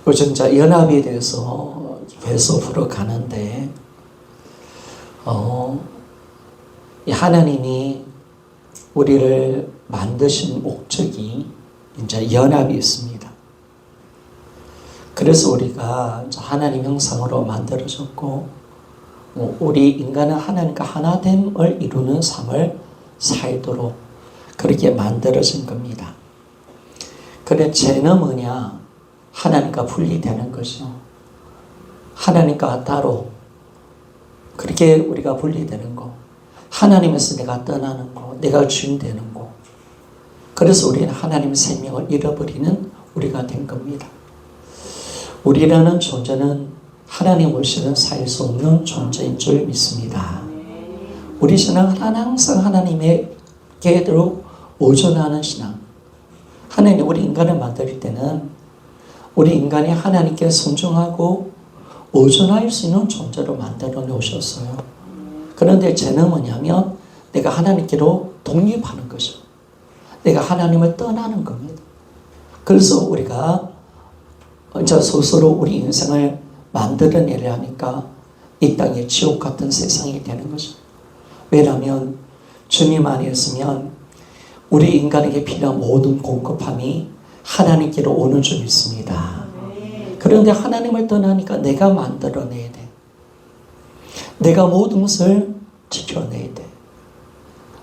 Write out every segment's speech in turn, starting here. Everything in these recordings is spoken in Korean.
요즘 연합에 대해서 계속 풀어가는데, 이 하나님이 우리를 만드신 목적이 이제 연합이 있습니다. 그래서 우리가 하나님 형상으로 만들어졌고, 우리 인간은 하나님과 하나됨을 이루는 삶을 살도록 그렇게 만들어진 겁니다. 그런데 죄는 뭐냐? 하나님과 분리되는 거죠. 하나님과 따로 그렇게 우리가 분리되는 거, 하나님에서 내가 떠나는 거, 내가 주인 되는 거. 그래서 우리는 하나님의 생명을 잃어버리는 우리가 된 겁니다. 우리라는 존재는 하나님 없이는 살 수 없는 존재인 줄 믿습니다. 우리 신앙은 항상 하나님에게로 의존하는 신앙. 하나님, 우리 인간을 만들 때는 우리 인간이 하나님께 순종하고 의존할 수 있는 존재로 만들어 놓으셨어요. 그런데 죄는 뭐냐면 내가 하나님께로 독립하는 거죠. 내가 하나님을 떠나는 겁니다. 그래서 우리가 이제 스스로 우리 인생을 만들어내려 하니까 이 땅에 지옥 같은 세상이 되는 거죠. 왜냐하면 주님 안에 있으면 우리 인간에게 필요한 모든 공급함이 하나님께로 오는 줄 믿습니다. 그런데 하나님을 떠나니까 내가 만들어내야 돼. 내가 모든 것을 지켜내야 돼.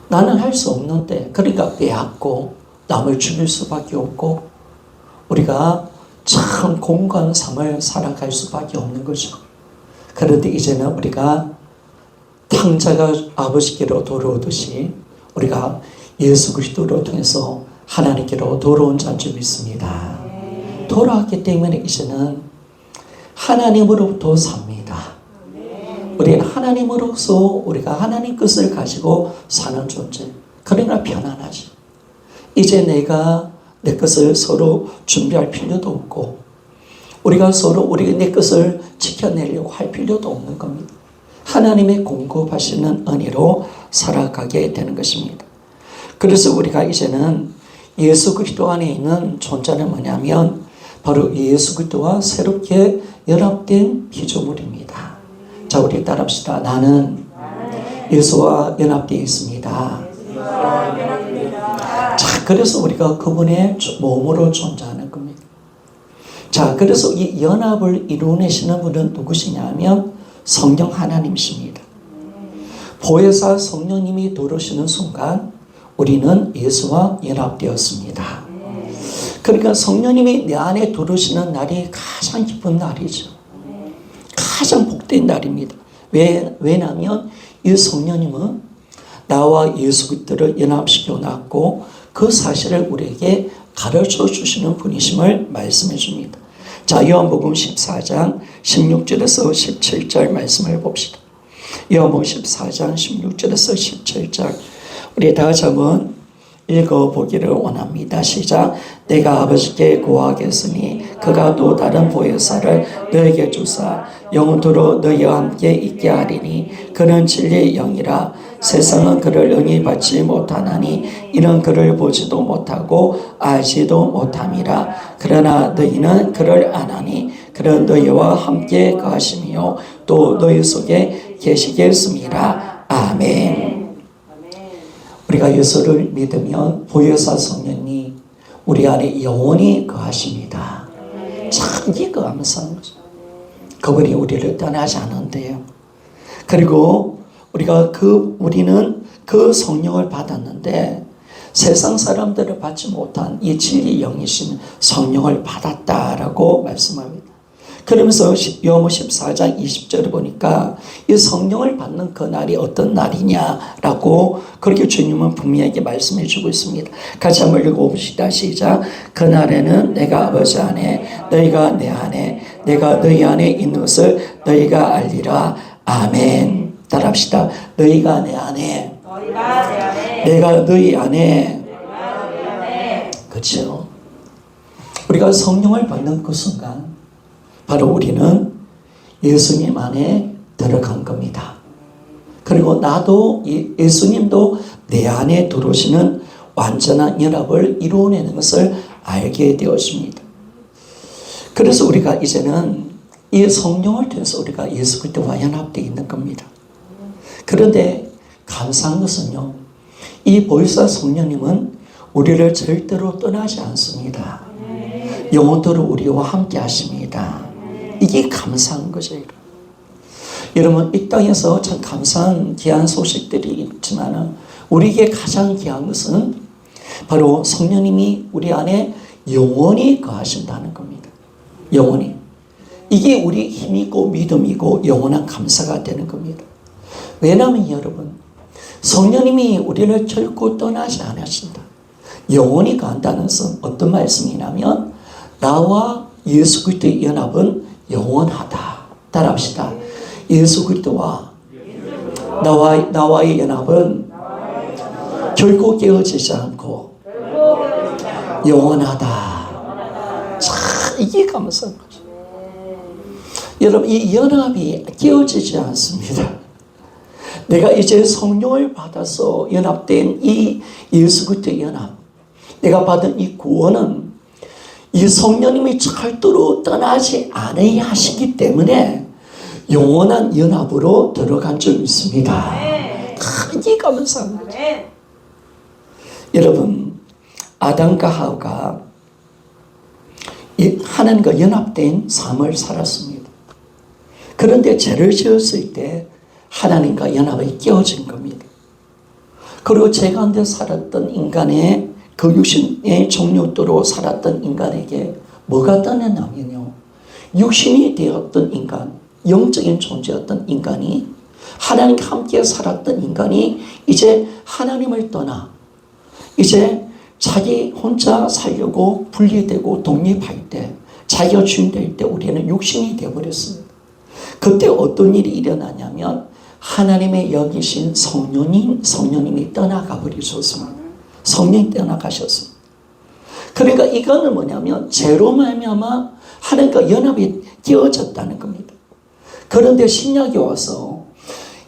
나는 할 수 없는데, 그러니까 빼앗고 남을 죽일 수밖에 없고 우리가 참 공고한 삶을 살아갈 수밖에 없는 거죠. 그런데 이제는 우리가 탕자가 아버지께로 돌아오듯이 우리가 예수 그리스도를 통해서 하나님께로 돌아온 자인 줄 믿습니다. 돌아왔기 때문에 이제는 하나님으로부터 삽니다. 우리는 하나님으로서 우리가 하나님 뜻을 가지고 사는 존재. 그러나 편안하지. 이제 내가 내 것을 서로 준비할 필요도 없고 우리가 서로 우리가 내 것을 지켜내려고 할 필요도 없는 겁니다. 하나님의 공급하시는 은혜로 살아가게 되는 것입니다. 그래서 우리가 이제는 예수 그리스도 안에 있는 존재는 뭐냐면 바로 예수 그리스도와 새롭게 연합된 피조물입니다. 자, 우리 따라합시다. 나는 예수와 연합되어 있습니다. 자, 그래서 우리가 그분의 몸으로 존재하는 겁니다. 자, 그래서 이 연합을 이루어내시는 분은 누구시냐면 성령 하나님이십니다. 보혜사 성령님이 들어오시는 순간 우리는 예수와 연합되었습니다. 그러니까 성령님이 내 안에 들어오시는 날이 가장 기쁜 날이죠. 가장 복된 날입니다. 왜냐하면 이 성령님은 나와 예수 그리스도를 연합시켜 놨고 그 사실을 우리에게 가르쳐 주시는 분이심을 말씀해 줍니다. 자, 요한복음 14장 16절에서 17절 말씀을 봅시다. 요한복음 14장 16절에서 17절 우리 다 같이 한번 읽어보기를 원합니다. 시작. 내가 아버지께 구하겠으니 그가 또 다른 보혜사를 너에게 주사 영원토록 너희와 함께 있게 하리니 그는 진리의 영이라. 세상은 그를 응히 받지 못하나니 이는 그를 보지도 못하고 알지도 못함이라. 그러나 너희는 그를 아나니 그는 너희와 함께 거하시며 또 너희 속에 계시겠습니다. 아멘. 우리가 예수를 믿으면 보혜사 성령이 우리 안에 영원히 거하십니다. 참 이게 감사한 거죠. 그분이 우리를 떠나지 않은데요. 그리고 우리는 그 성령을 받았는데 세상 사람들을 받지 못한 이 진리 영이신 성령을 받았다라고 말씀합니다. 그러면서 요한복음 14장 20절을 보니까 이 성령을 받는 그 날이 어떤 날이냐라고 그렇게 주님은 분명하게 말씀해 주고 있습니다. 같이 한번 읽어봅시다. 시작. 그날에는 내가 아버지 안에 너희가 내 안에 내가 너희 안에 있는 것을 너희가 알리라. 아멘. 따라합시다. 너희가 내 안에 내가 너희 안에 그렇죠. 우리가 성령을 받는 그 순간 바로 우리는 예수님 안에 들어간 겁니다. 그리고 나도 예수님도 내 안에 들어오시는 완전한 연합을 이루어내는 것을 알게 되었습니다. 그래서 우리가 이제는 이 성령을 통해서 우리가 예수 그리스도와 연합되어 있는 겁니다. 그런데 감사한 것은요, 이 보혜사 성령님은 우리를 절대로 떠나지 않습니다. 영원토록 우리와 함께 하십니다. 이게 감사한 거죠. 여러분, 이 땅에서 참 감사한 귀한 소식들이 있지만 우리에게 가장 귀한 것은 바로 성령님이 우리 안에 영원히 거하신다는 겁니다. 영원히. 이게 우리 힘이고 믿음이고 영원한 감사가 되는 겁니다. 왜냐하면 여러분, 성령님이 우리를 결코 떠나지 않으신다. 영원히 간다는 것은 어떤 말씀이냐면 나와 예수 그리스도의 연합은 영원하다. 따라합시다. 예수 그리스도와 나와의 연합은 결코 깨어지지 않고 영원하다. 자, 이게 감사한 거죠. 여러분, 이 연합이 깨어지지 않습니다. 내가 이제 성령을 받아서 연합된 이 예수 그리스도의 연합, 내가 받은 이 구원은 이 성령님이 절대로 떠나지 않아야 하시기 때문에 영원한 연합으로 들어간 줄 믿습니다. 이게 감사한 거죠. 여러분, 아담과 하와가 하나님과 연합된 삶을 살았습니다. 그런데 죄를 지었을 때 하나님과 연합이 깨어진 겁니다. 그리고 죄 가운데 살았던 인간의 그 육신의 종류대로 살았던 인간에게 뭐가 떠났냐면요, 육신이 되었던 인간, 영적인 존재였던 인간이, 하나님과 함께 살았던 인간이 이제 하나님을 떠나 이제 자기 혼자 살려고 분리되고 독립할 때, 자기가 주인 될 때 우리는 육신이 되어버렸습니다. 그때 어떤 일이 일어나냐면 하나님의 여기신 성령님이 떠나가 버리셨습니다. 성령이 떠나가셨습니다. 그러니까 이거는 뭐냐면 죄로 말미암아 하나님과 연합이 깨어졌다는 겁니다. 그런데 신약에 와서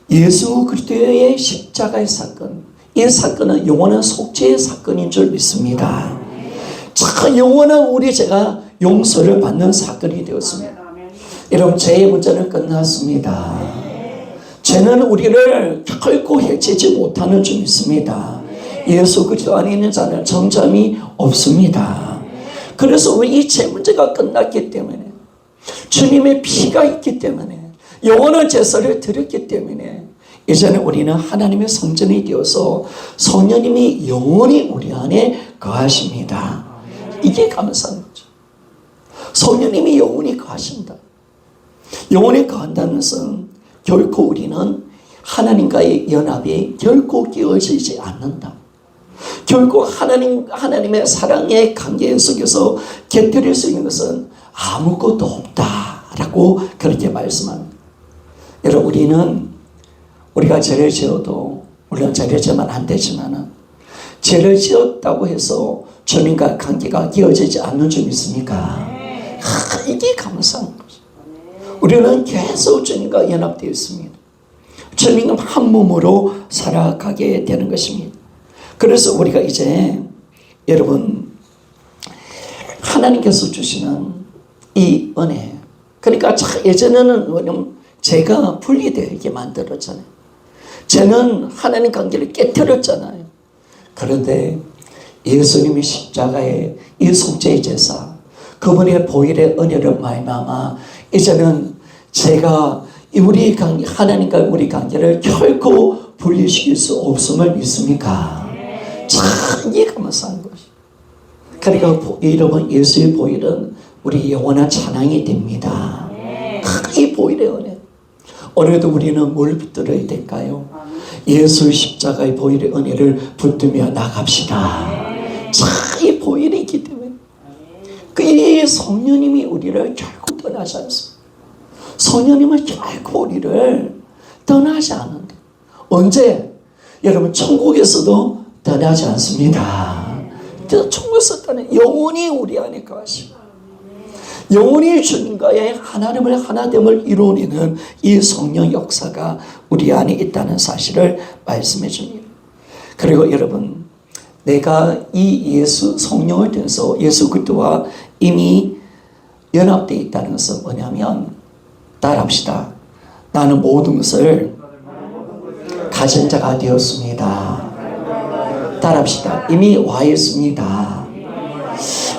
예수 그리스도의 십자가의 사건, 이 사건은 영원한 속죄의 사건인 줄 믿습니다. 자, 영원한 우리 죄가 용서를 받는 사건이 되었습니다. 여러분, 죄의 문제는 끝났습니다. 죄는 우리를 결코 해치지 못하는 줄 믿습니다. 예수 그리스도 안에 있는 자는 정죄함이 없습니다. 그래서 우리 이 죄 문제가 끝났기 때문에, 주님의 피가 있기 때문에, 영원한 제사를 드렸기 때문에 이제는 우리는 하나님의 성전이 되어서 성령님이 영원히 우리 안에 거하십니다. 이게 감사한 거죠. 성령님이 영원히 거하신다. 영원히 거한다는 것은 결코 우리는 하나님과의 연합이 결코 깨어지지 않는다. 결코 하나님의 사랑의 관계 속에서 곁들일 수 있는 것은 아무것도 없다라고 그렇게 말씀합니다. 여러분, 우리가 죄를 지어도, 물론 죄를 지으면 안 되지만 죄를 지었다고 해서 주님과 관계가 깨어지지 않는 줄 믿습니까? 이게 감사한 거죠. 우리는 계속 주님과 연합되어 있습니다. 주님은 한 몸으로 살아가게 되는 것입니다. 그래서 우리가 이제 여러분, 하나님께서 주시는 이 은혜, 그러니까 예전에는 죄가 분리되게 만들었잖아요. 죄는 하나님 관계를 깨뜨렸잖아요. 그런데 예수님이 십자가의 이 속죄의 제사, 그분의 보혈의 은혜를 말미암아 이제는 죄가 우리 관계, 하나님과 우리 관계를 결코 분리시킬 수 없음을 믿습니까? 참, 이게 감사한 것이. 그러니까 여러분, 예수의 보혈은 우리 영원한 찬양이 됩니다. 이 보혈의 은혜. 오늘도 우리는 뭘 붙들어야 될까요? 예수의 십자가의 보혈의 은혜를 붙들며 나갑시다. 자, 이 보혈이 있기 때문에 이 성령님이 우리를 결코 떠나지 않습니다. 성령님은 결코 우리를 떠나지 않는다. 언제? 여러분, 천국에서도 떠나지 않습니다. 천국에서 떠나 영원히 우리 안에 거하시고 영원히 주님과의 하나님을 하나됨을 이루어내는 이 성령 역사가 우리 안에 있다는 사실을 말씀해 줍니다. 그리고 여러분, 내가 이 예수 성령을 통해서 예수 그리스도와 이미 연합되어 있다는 것은 뭐냐면, 따라합시다. 나는 모든 것을 가진 자가 되었습니다. 따라합시다. 이미 와 있습니다.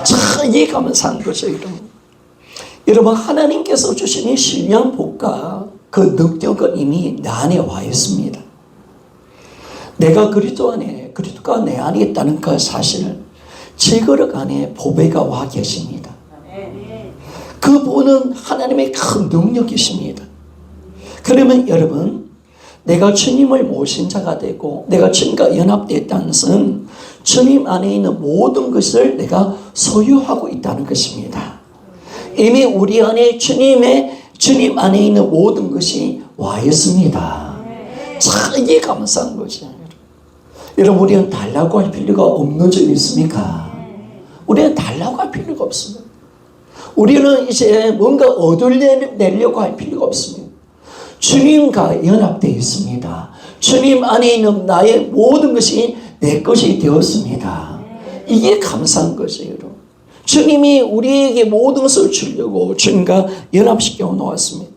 참 이게 감사한 거죠, 여러분. 여러분, 하나님께서 주신 이 신령 복과 그 능력은 이미 내 안에 와 있습니다. 내가 그리스도 안에, 그리스도가 내 안에 있다는 그 사실을 제 그릇 안에 보배가 와 계십니다. 그분은 하나님의 큰 능력이십니다. 그러면 여러분, 내가 주님을 모신 자가 되고 내가 주님과 연합되어 있다는 것은 주님 안에 있는 모든 것을 내가 소유하고 있다는 것입니다. 이미 우리 안에 주님 안에 있는 모든 것이 와 있습니다. 참 이게 감사한 거죠. 여러분, 우리는 달라고 할 필요가 없는 점이 있습니까? 우리는 달라고 할 필요가 없습니다. 우리는 이제 뭔가 얻어내려고 할 필요가 없습니다. 주님과 연합되어 있습니다. 주님 안에 있는 나의 모든 것이 내 것이 되었습니다. 이게 감사한 것이에요, 여러분. 주님이 우리에게 모든 것을 주려고 주님과 연합시켜 놓았습니다.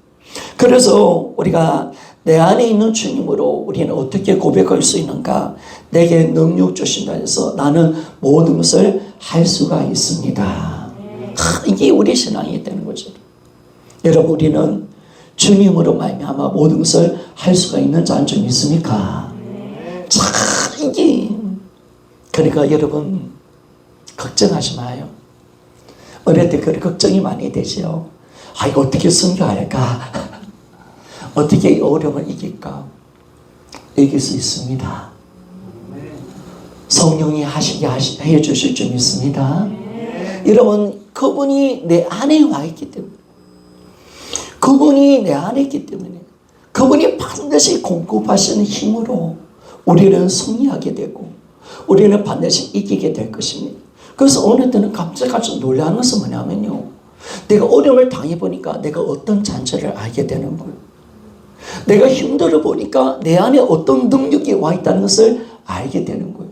그래서 우리가 내 안에 있는 주님으로 우리는 어떻게 고백할 수 있는가? 내게 능력 주신다 해서 나는 모든 것을 할 수가 있습니다. 이게 우리 신앙이 되는 거죠. 여러분, 우리는 주님으로 말미암아 모든 것을 할 수가 있는 자는 좀 있습니까? 자, 이게 그러니까 여러분 걱정하지 마요. 어릴 때 그런 걱정이 많이 되죠. 아, 이거 어떻게 선교할까? 어떻게 어려움을 이길까? 이길 수 있습니다. 성령이 해 주실 줄 믿습니다. 여러분, 그분이 내 안에 와 있기 때문에, 그분이 내 안에 있기 때문에, 그분이 반드시 공급하시는 힘으로 우리는 승리하게 되고 우리는 반드시 이기게 될 것입니다. 그래서 어느 때는 깜짝깜짝 놀라는 것은 뭐냐면요, 내가 어려움을 당해보니까 내가 어떤 잔재를 알게 되는 거예요. 내가 힘들어 보니까 내 안에 어떤 능력이 와 있다는 것을 알게 되는 거예요.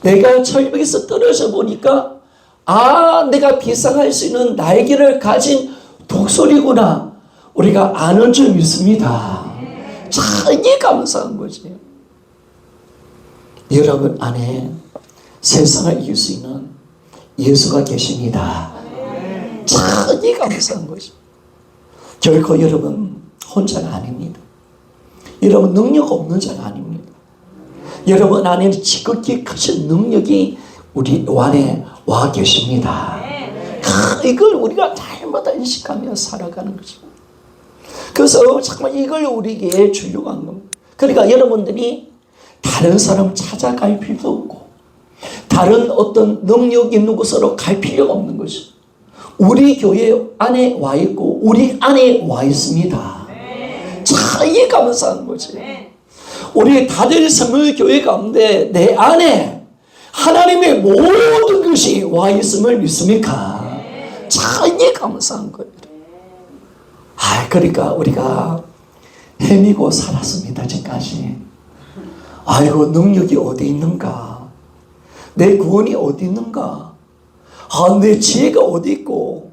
내가 철벽에서 떨어져 보니까 내가 비상할 수 있는 날개를 가진 독수리구나, 우리가 아는 줄 믿습니다. 자, 이게 감사한 거지. 여러분 안에 세상을 이길 수 있는 예수가 계십니다. 자, 이게 감사한 거죠. 결코 여러분 혼자가 아닙니다. 여러분 능력 없는 자가 아닙니다. 여러분 안에는 지극히 크신 능력이 우리 안에 와 계십니다. 이걸 우리가 날마다 인식하며 살아가는 거죠. 그래서 정말 이걸 우리에게 주려고 한 겁니다. 그러니까 여러분들이 다른 사람 찾아갈 필요도 없고 다른 어떤 능력 있는 곳으로 갈 필요가 없는 거죠. 우리 교회 안에 와 있고 우리 안에 와 있습니다. 자, 이게 감사한 거지. 우리 다들 성결교회 가운데 내 안에 하나님의 모든 것이 와 있음을 믿습니까? 자, 이게 감사한 거예요. 그러니까 우리가 헤매고 살았습니다, 지금까지. 아이고, 능력이 어디 있는가? 내 구원이 어디 있는가? 내 지혜가 어디 있고,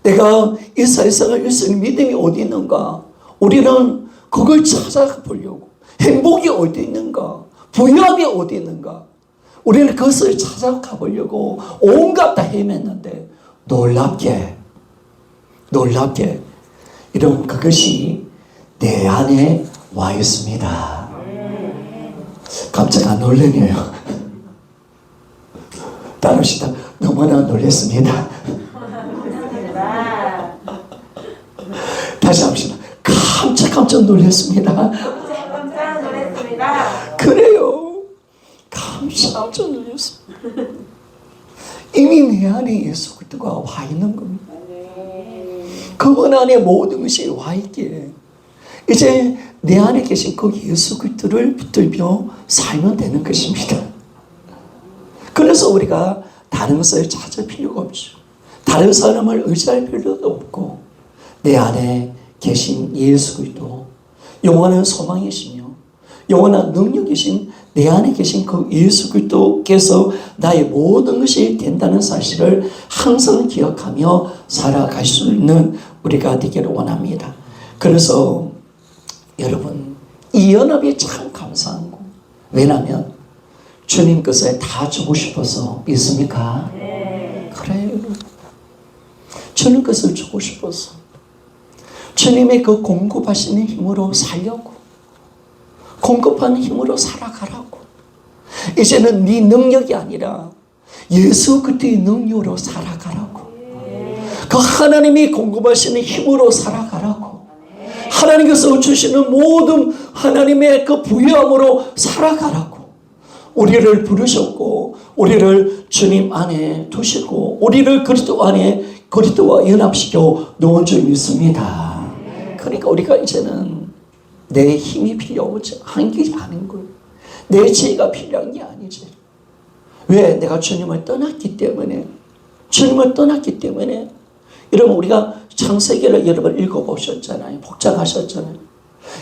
내가 이 세상을 일 수 있는 믿음이 어디 있는가? 우리는 그걸 찾아보려고. 행복이 어디 있는가? 부유함이 어디 있는가? 우리는 그것을 찾아가 보려고 온갖 다 헤맸는데 놀랍게 이런 그것이 내 안에 와 있습니다. 깜짝 안 놀라네요. 따릅시다. 너무나 놀랐습니다. 다시 합시다. 깜짝 놀랐습니다. 그래요. 깜짝 놀랐습니다. 이미 내 안에 예수 그리스도가 와 있는 겁니다. 그분 안에 모든 것이 와 있기에 이제 내 안에 계신 그 예수 그리스도를 붙들며 살면 되는 것입니다. 그래서 우리가 다른 것을 찾을 필요가 없죠. 다른 사람을 의지할 필요도 없고 내 안에 계신 예수 그리스도 영원한 소망이시며 영원한 능력이신 내 안에 계신 그 예수 그리스도께서 나의 모든 것이 된다는 사실을 항상 기억하며 살아갈 수 있는 우리가 되기를 원합니다. 그래서 여러분, 이 연합이 참 감사한 거. 왜냐하면 주님 것에 다 주고 싶어서. 믿습니까? 네. 그래요. 주님 것을 주고 싶어서. 주님의 그 공급하시는 힘으로 살려고. 공급하는 힘으로 살아가라고. 이제는 네 능력이 아니라 예수 그리스도의 능력으로 살아가라고. 그 하나님이 공급하시는 힘으로 살아가라고. 하나님께서 주시는 모든 하나님의 그 부여함으로 살아가라고. 우리를 부르셨고 우리를 주님 안에 두시고 우리를 그리스도 안에 그리스도와 연합시켜 놓은 줄 믿습니다. 그러니까 우리가 이제는 내 힘이 필요하지 한게 아닌 거예요. 내 지혜가 필요한 게 아니지. 왜? 내가 주님을 떠났기 때문에. 주님을 떠났기 때문에. 여러분, 우리가 창세기를 여러분 읽어보셨잖아요. 복잡하셨잖아요.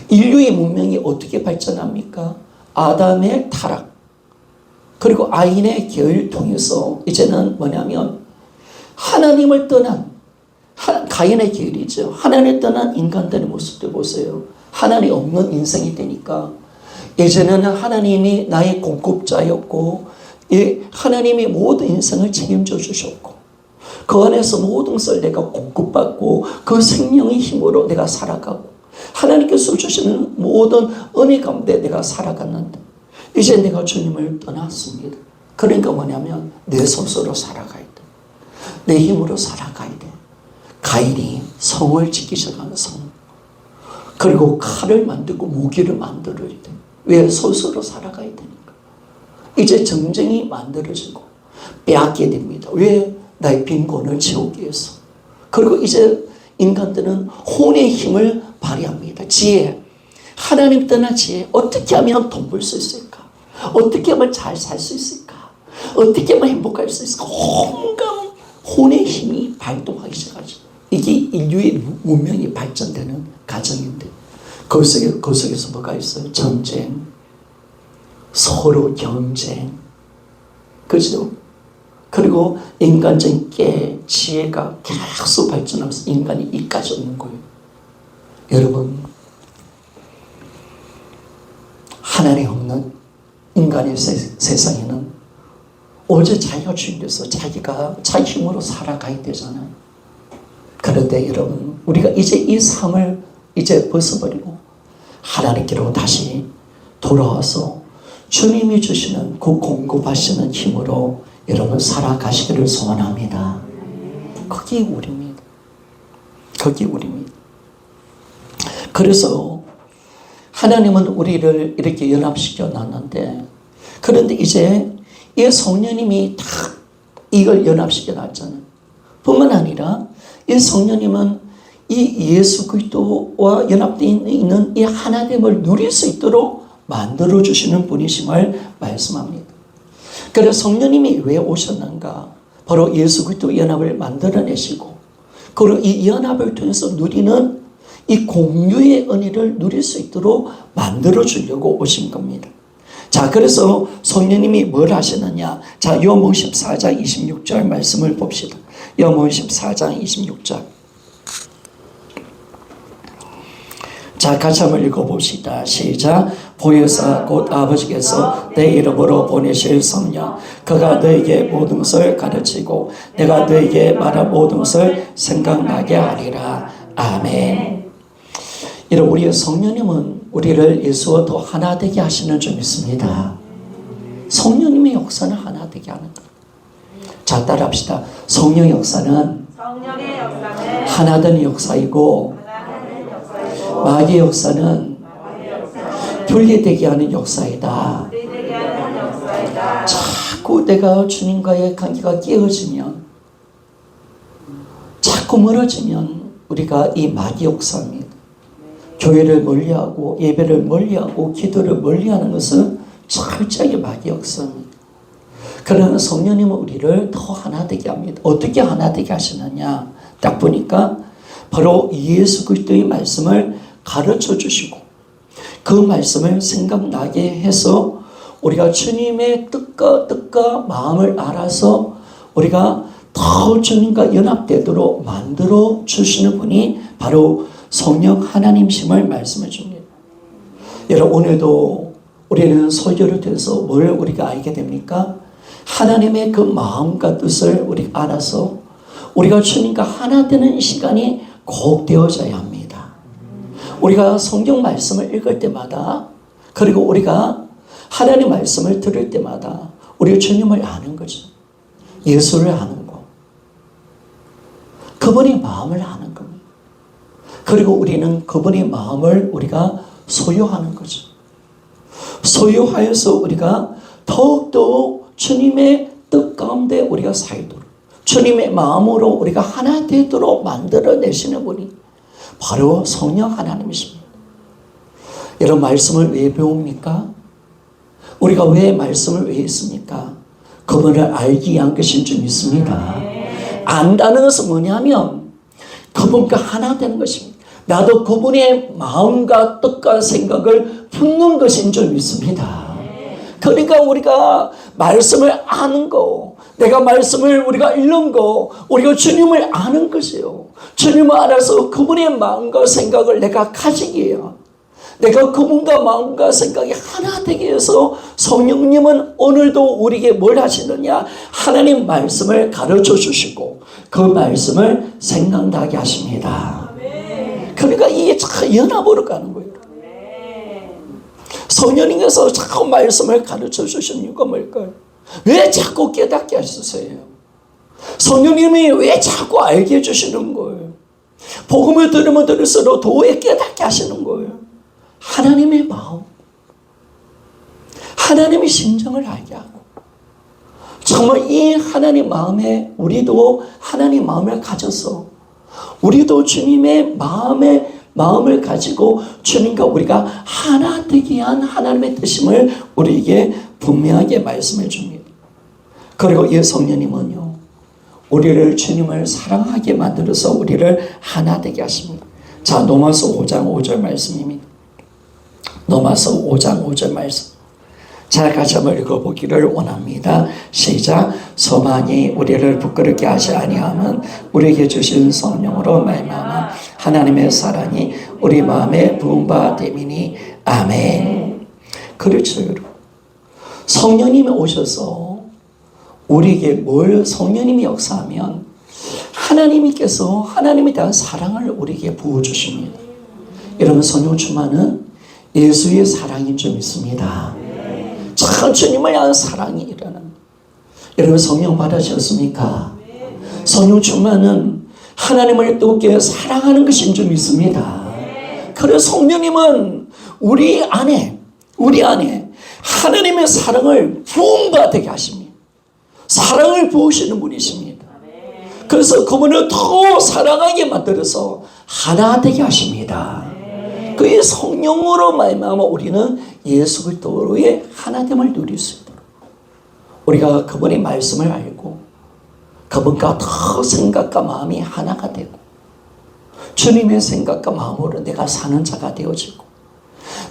인류의 문명이 어떻게 발전합니까? 아담의 타락 그리고 아인의 계율을 통해서 이제는 뭐냐면 하나님을 떠난 가인의 계율이죠. 하나님을 떠난 인간들의 모습들 보세요. 하나님 없는 인생이 되니까 이제는 하나님이 나의 공급자였고 하나님이 모든 인생을 책임져 주셨고 그 안에서 모든 것을 내가 공급받고 그 생명의 힘으로 내가 살아가고 하나님께서 주시는 모든 은혜 가운데 내가 살아갔는데 이제 내가 주님을 떠났습니다. 그러니까 뭐냐면 내 스스로 살아가야 돼. 내 힘으로 살아가야 돼. 가인이 성을 짓기 시작하는 성. 그리고 칼을 만들고 무기를 만들어야 돼. 왜? 스스로 살아가야 되니까. 이제 정쟁이 만들어지고 빼앗게 됩니다. 왜? 나의 빈곤을 채우기 위해서. 그리고 이제 인간들은 혼의 힘을 발휘합니다. 지혜. 하나님 떠난 지혜. 어떻게 하면 돈 벌 수 있을까? 어떻게 하면 잘 살 수 있을까? 어떻게 하면 행복할 수 있을까? 온갖 혼의 힘이 발동하기 시작하죠. 이게 인류의 문명이 발전되는 과정인데 그 속에서 뭐가 있어요? 전쟁, 서로 경쟁, 그죠? 그리고 인간적인 지혜가 계속 발전하면서 인간이 이까지 오는 거예요. 여러분, 하나님 없는 인간의 세상에는 오직 자기가 주인돼서 자기가 자기 힘으로 살아가야 되잖아요. 그런데 여러분, 우리가 이제 이 삶을 이제 벗어버리고 하나님께로 다시 돌아와서 주님이 주시는 그 공급하시는 힘으로 여러분 살아가시기를 소원합니다. 그게 우리입니다. 그게 우리입니다. 그래서 하나님은 우리를 이렇게 연합시켜 놨는데 그런데 이제 이 성령님이 다 이걸 연합시켜 놨잖아요. 뿐만 아니라 이 성령님은 이 예수 그리스도와 연합되어 있는 이 하나됨을 누릴 수 있도록 만들어주시는 분이심을 말씀합니다. 그래서 성령님이 왜 오셨는가? 바로 예수 그리스도 연합을 만들어내시고 그리고 이 연합을 통해서 누리는 이 공유의 은혜를 누릴 수 있도록 만들어주려고 오신 겁니다. 자, 그래서 성령님이 뭘 하시느냐? 자, 요한복음 14장 26절 말씀을 봅시다. 요한복음 14장 26절. 자, 같이 한번 읽어봅시다. 시작. 보혜사 곧 아버지께서 내 이름으로 보내실 성령 그가 너에게 모든 것을 가르치고 내가 너에게 말한 모든 것을 생각나게 하리라. 아멘. 이런 우리의 성령님은 우리를 예수와 더 하나 되게 하시는 줄 믿습니다. 성령님의 역사는 하나 되게 하는 거예요. 자, 따라합시다. 성령의 역사는 하나된 역사이고 마귀의 역사는 분리되게 하는 역사이다. 자꾸 내가 주님과의 관계가 깨어지면 자꾸 멀어지면 우리가 이 마귀 역사입니다. 교회를 멀리하고 예배를 멀리하고 기도를 멀리하는 것은 철저하게 마귀 역사입니다. 그러나 성령님은 우리를 더 하나 되게 합니다. 어떻게 하나 되게 하시느냐? 딱 보니까 바로 예수 그리스도의 말씀을 가르쳐 주시고 그 말씀을 생각나게 해서 우리가 주님의 뜻과 마음을 알아서 우리가 더 주님과 연합되도록 만들어 주시는 분이 바로 성령 하나님심을 말씀해 줍니다. 여러분, 오늘도 우리는 설교를 통해서 뭘 우리가 알게 됩니까? 하나님의 그 마음과 뜻을 우리가 알아서 우리가 주님과 하나 되는 시간이 꼭 되어져야 합니다. 우리가 성경 말씀을 읽을 때마다, 그리고 우리가 하나님 말씀을 들을 때마다 우리가 주님을 아는 거죠. 예수를 아는 거. 그분의 마음을 아는 겁니다. 그리고 우리는 그분의 마음을 우리가 소유하는 거죠. 소유하여서 우리가 더욱더 주님의 뜻 가운데 우리가 살도록, 주님의 마음으로 우리가 하나 되도록 만들어내시는 분이 바로 성령 하나님이십니다. 여러분, 말씀을 왜 배웁니까? 우리가 왜 말씀을 왜 했습니까? 그분을 알기 위한 것인 줄 믿습니다. 안다는 것은 뭐냐면 그분과 하나 되는 것입니다. 나도 그분의 마음과 뜻과 생각을 품는 것인 줄 믿습니다. 그러니까 우리가 말씀을 아는 거, 내가 말씀을 우리가 읽는 거, 우리가 주님을 아는 것이요. 주님을 알아서 그분의 마음과 생각을 내가 가지기 위해요. 내가 그분과 마음과 생각이 하나 되기 위해서 성령님은 오늘도 우리에게 뭘 하시느냐? 하나님 말씀을 가르쳐 주시고 그 말씀을 생각나게 하십니다. 그러니까 이게 참 연합으로 가는 거예요. 성령님께서 자꾸 말씀을 가르쳐 주시는 이유가 뭘까요? 왜 자꾸 깨닫게 하셨어요? 성령님이 왜 자꾸 알게 해주시는 거예요? 복음을 들으면 들을수록 더욱 깨닫게 하시는 거예요. 하나님의 마음, 하나님의 심정을 알게 하고, 정말 이 하나님 마음에 우리도 하나님 마음을 가져서 우리도 주님의 마음을 가지고 주님과 우리가 하나 되게 한 하나님의 뜻임을 우리에게 분명하게 말씀해 줍니다. 그리고 이 성령님은요, 우리를 주님을 사랑하게 만들어서 우리를 하나 되게 하십니다. 자, 로마서 5장 5절 말씀입니다. 로마서 5장 5절 말씀. 자, 같이 한번 읽어보기를 원합니다. 시작. 소망이 우리를 부끄럽게 하지 아니하면 우리에게 주신 성령으로 말미암아 하나님의 사랑이 우리 마음에 부은 바 됨이니 아멘. 그렇죠, 여러분. 성령님이 오셔서 우리에게 뭘 성령님이 역사하면 하나님께서 하나님에 대한 사랑을 우리에게 부어주십니다. 여러분, 성령 충만은 예수의 사랑인 줄 믿습니다. 참 주님을 향한 사랑이 일어납니다. 여러분, 성령 받으셨습니까? 성령 충만은 하나님을 뜨겁게 사랑하는 것인 줄 믿습니다. 그래서 성령님은 우리 안에 하나님의 사랑을 부음바 되게 하십니다. 사랑을 부으시는 분이십니다. 그래서 그분을 더 사랑하게 만들어서 하나 되게 하십니다. 그의 성령으로 말미암아 우리는 예수 그리스도의 하나됨을 누릴 수 있도록 우리가 그분의 말씀을 알고 그분과 더 생각과 마음이 하나가 되고 주님의 생각과 마음으로 내가 사는 자가 되어지고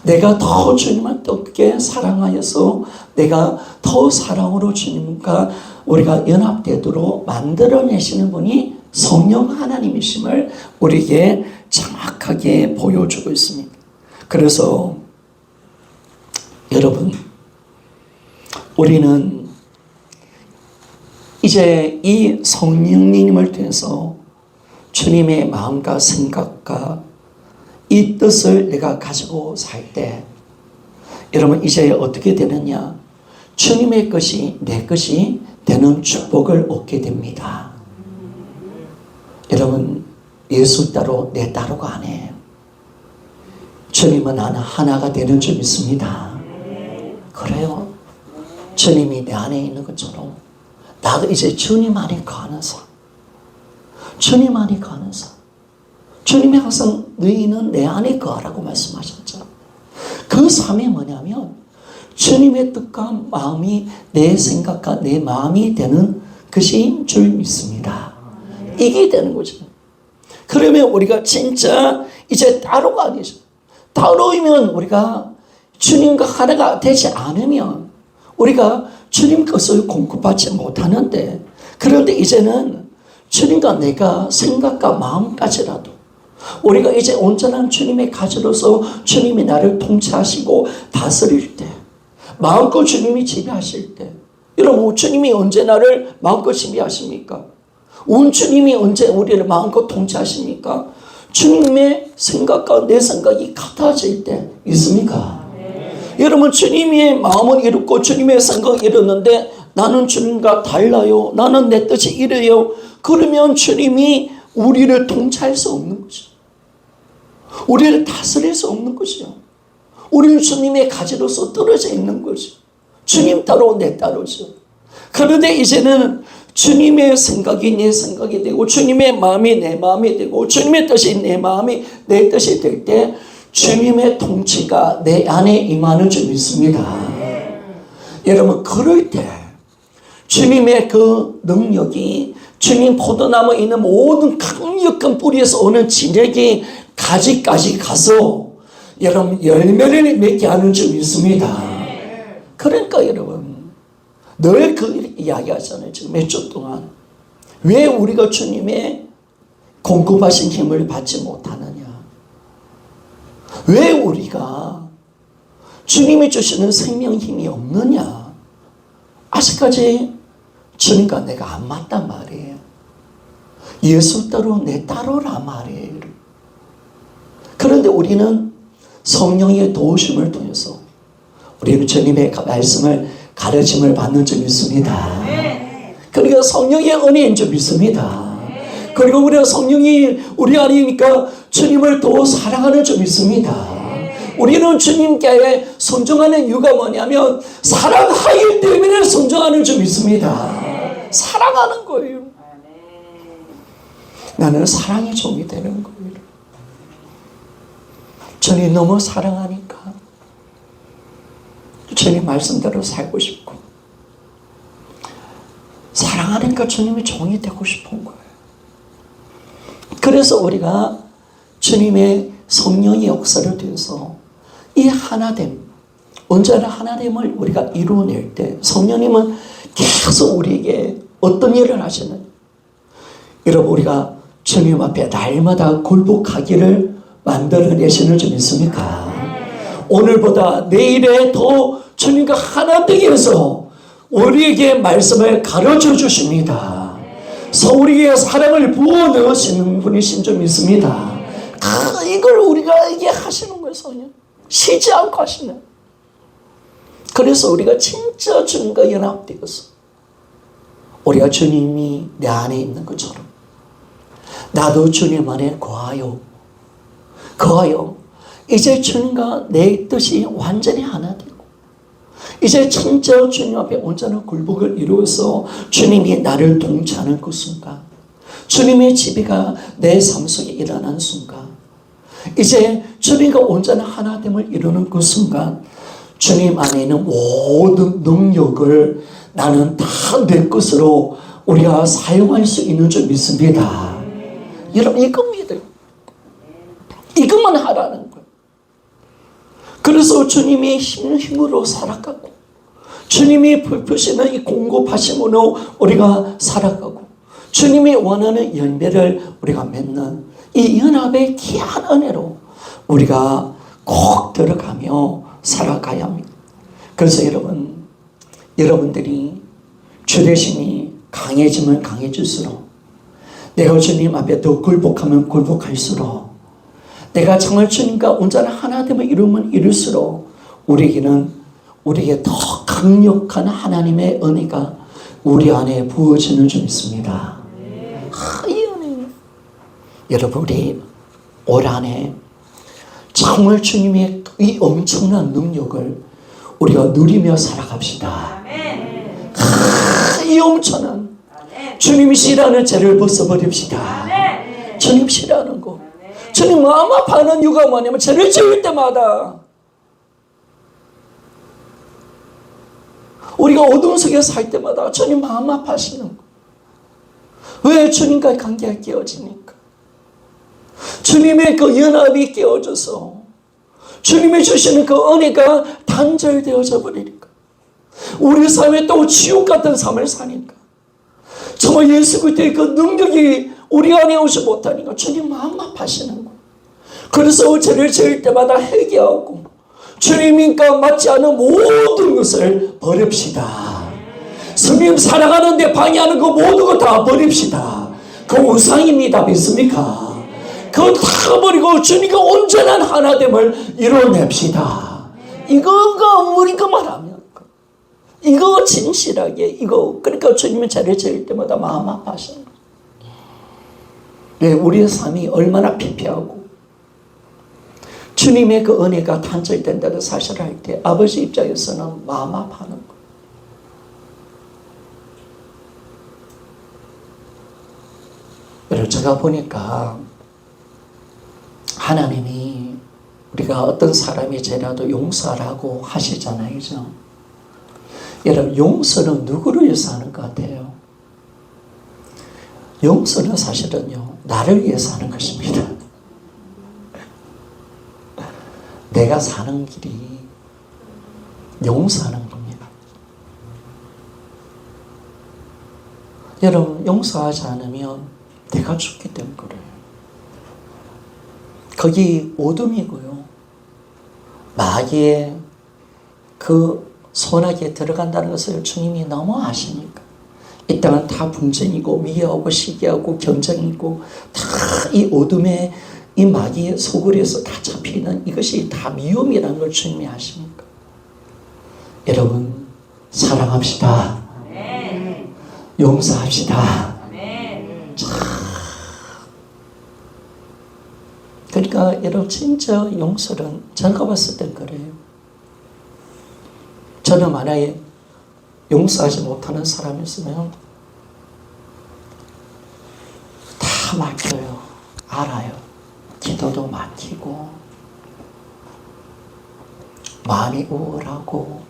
내가 더 주님을 뜨겁게 사랑하여서 내가 더 사랑으로 주님과 우리가 연합되도록 만들어내시는 분이 성령 하나님이심을 우리에게 정확하게 보여주고 있습니다. 그래서 여러분, 우리는 이제 이 성령님을 통해서 주님의 마음과 생각과 이 뜻을 내가 가지고 살 때 여러분, 이제 어떻게 되느냐? 주님의 것이 내 것이 되는 축복을 얻게 됩니다. 여러분, 예수 따로 내 따로가 아니에요. 주님은 나는 하나가 되는 줄 믿습니다. 그래요. 주님이 내 안에 있는 것처럼 나도 이제 주님 안에 가는 삶, 주님 안에 가는 삶. 주님이 항상 너희는 내 안에 거하라고 말씀하셨죠. 그 삶이 뭐냐면 주님의 뜻과 마음이 내 생각과 내 마음이 되는 것인 줄 믿습니다. 이게 되는 거죠. 그러면 우리가 진짜 이제 따로가 아니죠. 따로이면 우리가 주님과 하나가 되지 않으면 우리가 주님 것을 공급받지 못하는데, 그런데 이제는 주님과 내가 생각과 마음까지라도 우리가 이제 온전한 주님의 가지로서 주님이 나를 통치하시고 다스릴 때, 마음껏 주님이 지배하실 때, 여러분 주님이 언제 나를 마음껏 지배하십니까? 주님이 언제 우리를 마음껏 통치하십니까? 주님의 생각과 내 생각이 같아질 때 있습니까? 여러분 주님의 마음은 이렇고 주님의 생각이 이렇는데 나는 주님과 달라요. 나는 내 뜻이 이래요. 그러면 주님이 우리를 통치할 수 없는 거죠. 우리를 다스릴 수 없는 거죠. 우리는 주님의 가지로서 떨어져 있는 거죠. 주님 따로 내 따로죠. 그런데 이제는 주님의 생각이 내 생각이 되고 주님의 마음이 내 마음이 되고 주님의 뜻이 내 마음이 내 뜻이 될 때 주님의 통치가 내 안에 임하는 줄 믿습니다. 여러분 그럴 때 주님의 그 능력이 주님 포도나무에 있는 모든 강력한 뿌리에서 오는 진액이 가지까지 가서 여러분 열매를 맺게 하는 줄 믿습니다. 그러니까 여러분 늘 그 이야기하잖아요. 지금 몇 주 동안 왜 우리가 주님의 공급하신 힘을 받지 못하느냐, 왜 우리가 주님이 주시는 생명 힘이 없느냐, 아직까지 주님과 내가 안 맞단 말이에요. 예수 따로 내 따로라 말이에요. 그런데 우리는 성령의 도우심을 통해서 우리는 주님의 말씀을 가르침을 받는 줄 믿습니다. 그러니까 성령의 은혜인 줄 믿습니다. 그리고 우리가 성령이 우리 안이니까 주님을 더 사랑하는 줄 믿습니다. 우리는 주님께 순종하는 이유가 뭐냐면 사랑하기 때문에 순종하는 줄 믿습니다. 사랑하는 거예요. 나는 사랑의 종이 되는 거예요. 주님 너무 사랑하니까 주님 말씀대로 살고 싶고, 사랑하니까 주님의 종이 되고 싶은 거예요. 그래서 우리가 주님의 성령의 역사를 통해서 이 하나됨, 언제나 하나됨을 우리가 이루어낼 때 성령님은 계속 우리에게 어떤 일을 하시는, 여러분 우리가 주님 앞에 날마다 굴복하기를 만들어내시는 줄 믿습니까? 오늘보다 내일에 더 주님과 하나 되기 위해서 우리에게 말씀을 가르쳐 주십니다. 우리에게 사랑을 부어 넣으시는 분이신 줄 믿습니다. 이걸 우리가 이게 하시는 거예요. 성령 쉬지 않고 하시는. 그래서 우리가 진짜 주님과 연합되어서 우리가 주님이 내 안에 있는 것처럼 나도 주님 안에 거하여 이제 주님과 내 뜻이 완전히 하나 되고 이제 진짜 주님 앞에 온전한 굴복을 이루어서 주님이 나를 통치하는 그 순간, 주님의 지배가 내 삶 속에 일어난 순간, 이제 주님과 온전한 하나됨을 이루는 그 순간 주님 안에 있는 모든 능력을 나는 다 내 것으로 우리가 사용할 수 있는 줄 믿습니다. 여러분 이거 믿어요. 이것만 하라는 거예요. 그래서 주님의 힘으로 살아가고 주님이 베푸시는 이 공급하심으로 우리가 살아가고 주님이 원하는 열매를 우리가 맺는 이 연합의 귀한 은혜로 우리가 꼭 들어가며 살아가야 합니다. 그래서 여러분들이 주대심이 강해지면 강해질수록, 내가 주님 앞에 더 굴복하면 굴복할수록, 내가 정말 주님과 온전한 하나됨을 이루면 이룰수록 우리에게 더 강력한 하나님의 은혜가 우리 안에 부어지는 줄 믿습니다. 이 은혜. 여러분 우리 올 한해 정말 주님의 이 엄청난 능력을 우리가 누리며 살아갑시다. 이 엄청난 주님이 싫어하는 죄를 벗어버립시다. 주님 싫어하는 거, 주님 마음 아파하는 이유가 뭐냐면 죄를 지을 때마다 우리가 어두운 속에 살 때마다 주님 마음 아파하시는 거. 왜? 주님과의 관계가 깨어지니까. 주님의 그 연합이 깨어져서 주님이 주시는 그 은혜가 단절되어져 버리니까 우리 삶에 또 지옥 같은 삶을 사니까 정말 예수 그리스도의 그 능력이 우리 안에 오지 못하니까 주님 마음 아파하시는 거예요. 그래서 죄를 지을 때마다 회개하고 주님과 맞지 않은 모든 것을 버립시다. 성님 살아가는데 방해하는 그 모든 거 다 버립시다. 그 우상입니다. 믿습니까? 그거 다 버리고 주님과 온전한 하나됨을 이뤄냅시다. 이거가 우리가 말하면 이거 진실하게 이거 그러니까 주님은 죄를 지을 때마다 마음 아파하시는 거예요. 네, 우리의 삶이 얼마나 피폐하고 주님의 그 은혜가 단절된다는 사실을 할 때 아버지 입장에서는 마음 아파하는 거예요. 그리고 제가 보니까 하나님이 우리가 어떤 사람이 죄라도 용서하라고 하시잖아요. 그죠? 여러분 용서는 누구를 위해서 하는 것 같아요? 용서는 사실은요 나를 위해서 하는 것입니다. 내가 사는 길이 용서하는 겁니다. 여러분 용서하지 않으면 내가 죽기 때문에 그래요. 거기 어둠이고요 마귀의 그 소나기에 들어간다는 것을 주님이 너무 아시니까 이 땅은 다 분쟁이고 미워하고 시기하고 경쟁이고 다 이 어둠의 이 마귀의 소굴에서 다 잡히는 이것이 다 미움이라는 걸 주님이 아시니까 여러분 사랑합시다. 용서합시다. 그러니까 여러분 진짜 용서는 제가 봤을 땐 그래요. 저는 만약에 용서하지 못하는 사람이 있으면 다 막혀요. 알아요. 기도도 막히고 마음이 우울하고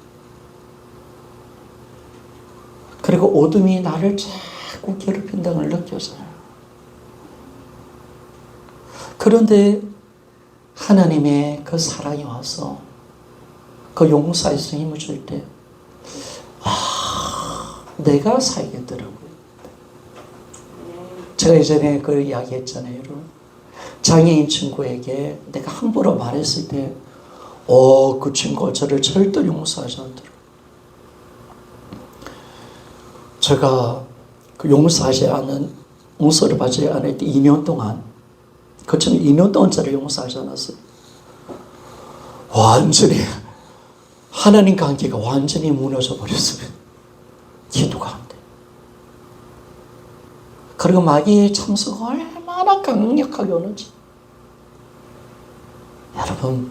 그리고 어둠이 나를 자꾸 괴롭힌다는 걸 느껴져요. 그런데 하나님의 그 사랑이 와서 그 용서에서 힘을 줄 때 내가 살겠더라고요. 제가 예전에 그 이야기 했잖아요. 여러분. 장애인 친구에게 내가 함부로 말했을 때 그 친구가 저를 절대 용서하지 않더라고요. 제가 그 용서하지 않은 용서를 받지 않을 때 2년 동안 그 친구 2년 동안 저를 용서하지 않았어요. 완전히 하나님 관계가 완전히 무너져 버렸어요. 기도가 안 돼. 그리고 마귀의 참수가 얼마나 강력하게 오는지. 여러분,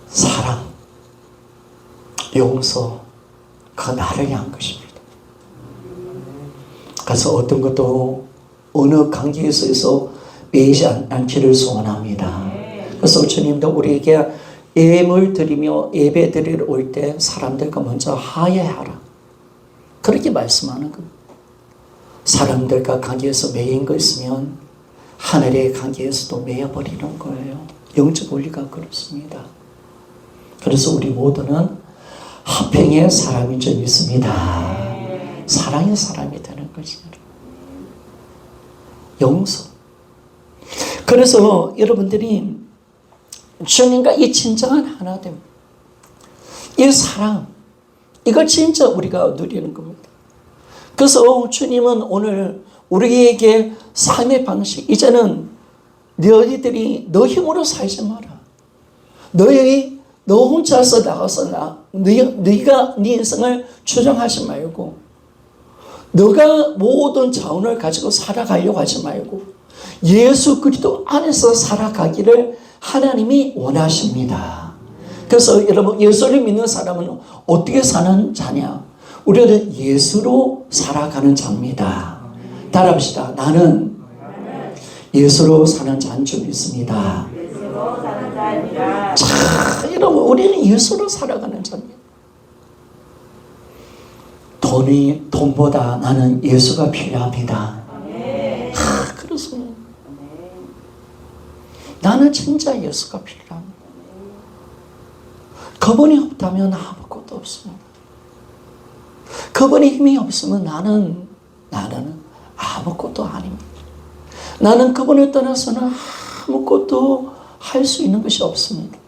사랑, 용서, 그 나를 향한 것입니다. 그래서 어떤 것도 어느 관계에서 매이지 않기를 소원합니다. 그래서 주님도 우리에게 예물 드리며 예배 드리러 올 때 사람들과 먼저 화해하라. 그렇게 말씀하는 겁니다. 사람들과 관계에서 매인 거 있으면 하늘의 관계에서도 매여버리는 거예요. 영적 원리가 그렇습니다. 그래서 우리 모두는 화평의 사람인 줄 믿습니다. 사랑의 사람이 되는 거지. 용서. 그래서 여러분들이 주님과 이 진정한 하나됨, 이 사랑, 이걸 진짜 우리가 누리는 겁니다. 그래서 주님은 오늘 우리에게 삶의 방식, 이제는 너희들이 너 힘으로 살지 마라. 너 혼자서 나가서 너희가 네 인생을 주장하지 말고 너가 모든 자원을 가지고 살아가려고 하지 말고 예수 그리스도 안에서 살아가기를 하나님이 원하십니다. 그래서 여러분 예수를 믿는 사람은 어떻게 사는 자냐? 우리는 예수로 살아가는 자입니다. 따라합시다. 나는 예수로 사는 자인 줄 믿습니다. 자, 여러분 우리는 예수로 살아가는 자입니다. 돈보다 나는 예수가 필요합니다. 그렇습니다. 나는 진짜 예수가 필요합니다. 그분이 없다면 아무것도 없습니다. 그분의 힘이 없으면 나는 아무것도 아닙니다. 나는 그분을 떠나서는 아무것도 할 수 있는 것이 없습니다.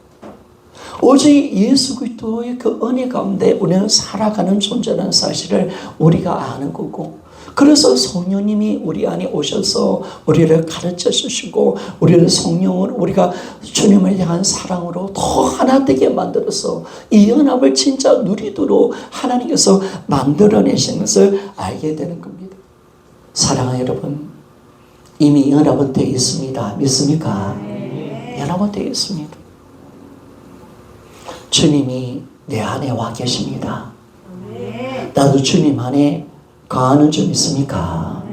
오직 예수 그리스도의 그 은혜 가운데 우리는 살아가는 존재라는 사실을 우리가 아는 거고, 그래서 성령님이 우리 안에 오셔서 우리를 가르쳐 주시고, 우리를 성령으로 우리가 주님을 향한 사랑으로 더 하나 되게 만들어서 이 연합을 진짜 누리도록 하나님께서 만들어내신 것을 알게 되는 겁니다. 사랑하는 여러분, 이미 연합은 되어 있습니다. 믿습니까? 연합은 되어 있습니다. 주님이 내 안에 와 계십니다. 나도 주님 안에 거하는 줄 믿습니까?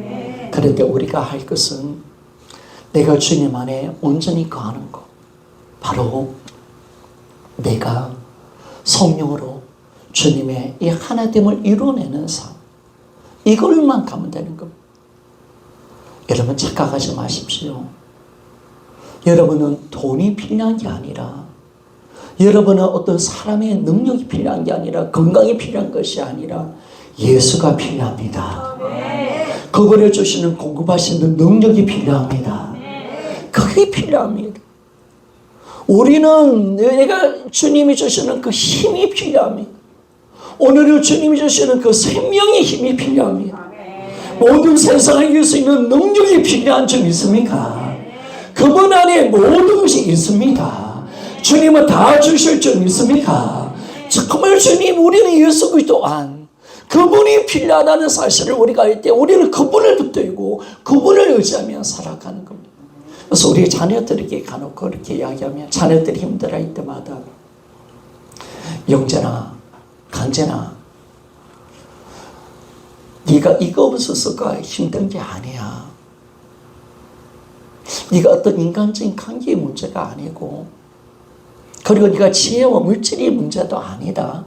그런데 우리가 할 것은 내가 주님 안에 온전히 거하는 것, 바로 내가 성령으로 주님의 이 하나됨을 이루어내는 삶, 이걸만 가면 되는 겁니다. 여러분 착각하지 마십시오. 여러분은 돈이 필요한 게 아니라, 여러분은 어떤 사람의 능력이 필요한 게 아니라, 건강이 필요한 것이 아니라 예수가 필요합니다. 그분을 주시는 공급하시는 능력이 필요합니다. 그게 필요합니다. 우리는 내가 주님이 주시는 그 힘이 필요합니다. 오늘은 주님이 주시는 그 생명의 힘이 필요합니다. 모든 세상을 이길 수 있는 능력이 필요한 줄 믿습니까? 그분 안에 모든 것이 있습니다. 주님은 다 주실 줄 믿습니까? 정말 주님, 우리는 예수 그리스도 안, 그분이 필요하다는 사실을 우리가 알 때 우리는 그분을 붙들고 그분을 의지하며 살아가는 겁니다. 그래서 우리 자녀들에게 가놓고 그렇게 이야기하면 자녀들이 힘들어할 때마다, 영재나 강재나 네가 이거 없어서가 힘든 게 아니야. 네가 어떤 인간적인 관계의 문제가 아니고, 그리고 네가 지혜와 물질의 문제도 아니다.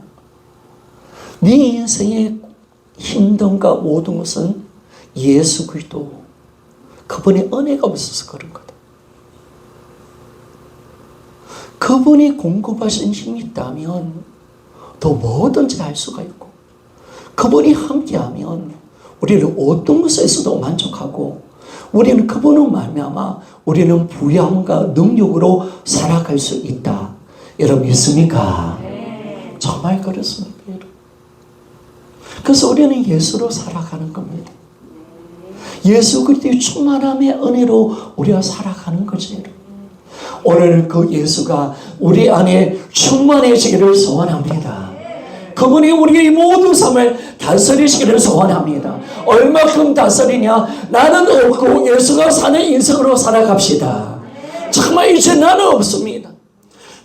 네 인생의 힘듦과 모든 것은 예수 그리스도, 그분의 은혜가 없어서 그런 거다. 그분이 공급하신 힘이 있다면 더 뭐든지 할 수가 있고, 그분이 함께하면 우리는 어떤 것에서도 만족하고, 우리는 그분을 말미암아 우리는 부양과 능력으로 살아갈 수 있다. 여러분 믿습니까? 정말 그렇습니다. 그래서 우리는 예수로 살아가는 겁니다. 예수 그리스도의 충만함의 은혜로 우리가 살아가는 거죠. 오늘 그 예수가 우리 안에 충만해지기를 소원합니다. 그분이 우리의 모든 삶을 다스리시기를 소원합니다. 얼마큼 다스리냐? 나는 없고 예수가 사는 인생으로 살아갑시다. 정말 이제 나는 없습니다.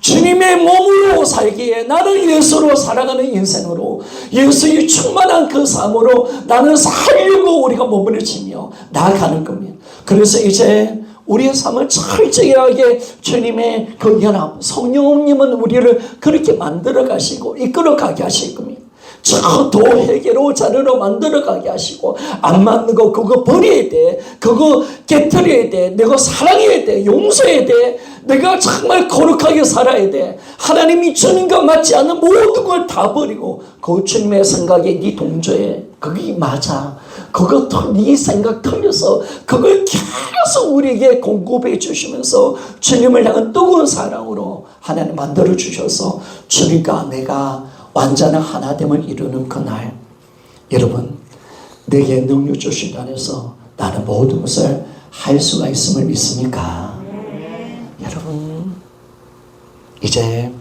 주님의 몸으로 살기에 나는 예수로 살아가는 인생으로, 예수의 충만한 그 삶으로 나는 살려고 우리가 몸부림치며 나아가는 겁니다. 그래서 이제 우리의 삶을 철저하게 주님의 그 연합, 성령님은 우리를 그렇게 만들어 가시고 이끌어 가게 하실 겁니다. 저 도회계로 자료로 만들어 가게 하시고, 안 맞는 거 그거 버려야 돼. 그거 깨트려야 돼. 내가 사랑해야 돼. 용서해야 돼. 내가 정말 거룩하게 살아야 돼. 하나님이 주님과 맞지 않는 모든 걸 다 버리고 그 주님의 생각에 네 동조해. 그게 맞아. 그거 네 생각 틀려서 그걸 계속 우리에게 공급해 주시면서 주님을 향한 뜨거운 사랑으로 하나님 만들어 주셔서 주님과 내가 완전한 하나됨을 이루는 그날, 여러분 내게 능력 주신 안에서 나는 모든 것을 할 수가 있음을 믿습니까? 여러분 이제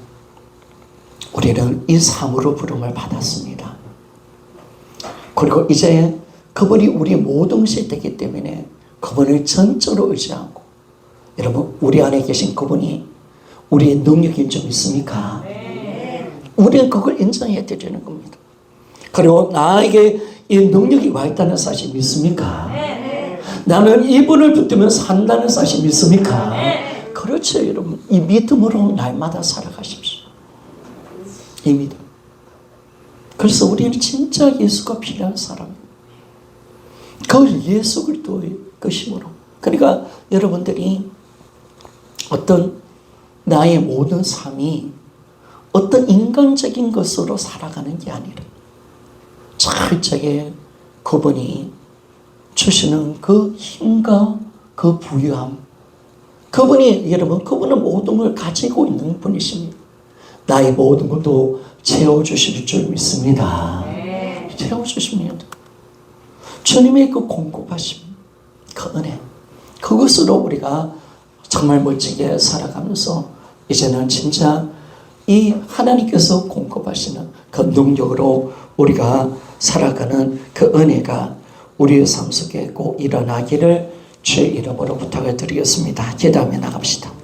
우리는 이 삶으로 부름을 받았습니다. 그리고 이제 그분이 우리 모든 것이 되기 때문에 그분을 전적으로 의지하고, 여러분 우리 안에 계신 그분이 우리의 능력인 줄 믿습니까? 우리는 그걸 인정해야 되는 겁니다. 그리고 나에게 이 능력이 와 있다는 사실 믿습니까? 나는 이분을 붙들면 산다는 사실 믿습니까? 그렇죠 여러분. 이 믿음으로 날마다 살아가십시오. 이 믿음. 그래서 우리는 진짜 예수가 필요한 사람입니다. 그 예수 그리스도의 그 힘으로. 그러니까 여러분들이 어떤 나의 모든 삶이 어떤 인간적인 것으로 살아가는 게 아니라 철저하게 그분이 주시는 그 힘과 그 부유함, 그분이 여러분 그분은 모든 걸 가지고 있는 분이십니다. 나의 모든 것도 채워주실 줄 믿습니다. 채워주십니다. 주님의 그 공급하심, 그 은혜, 그것으로 우리가 정말 멋지게 살아가면서 이제는 진짜 이 하나님께서 공급하시는 그 능력으로 우리가 살아가는 그 은혜가 우리의 삶 속에 꼭 일어나기를 주의 이름으로 부탁을 드리겠습니다. 기도하며 나갑시다.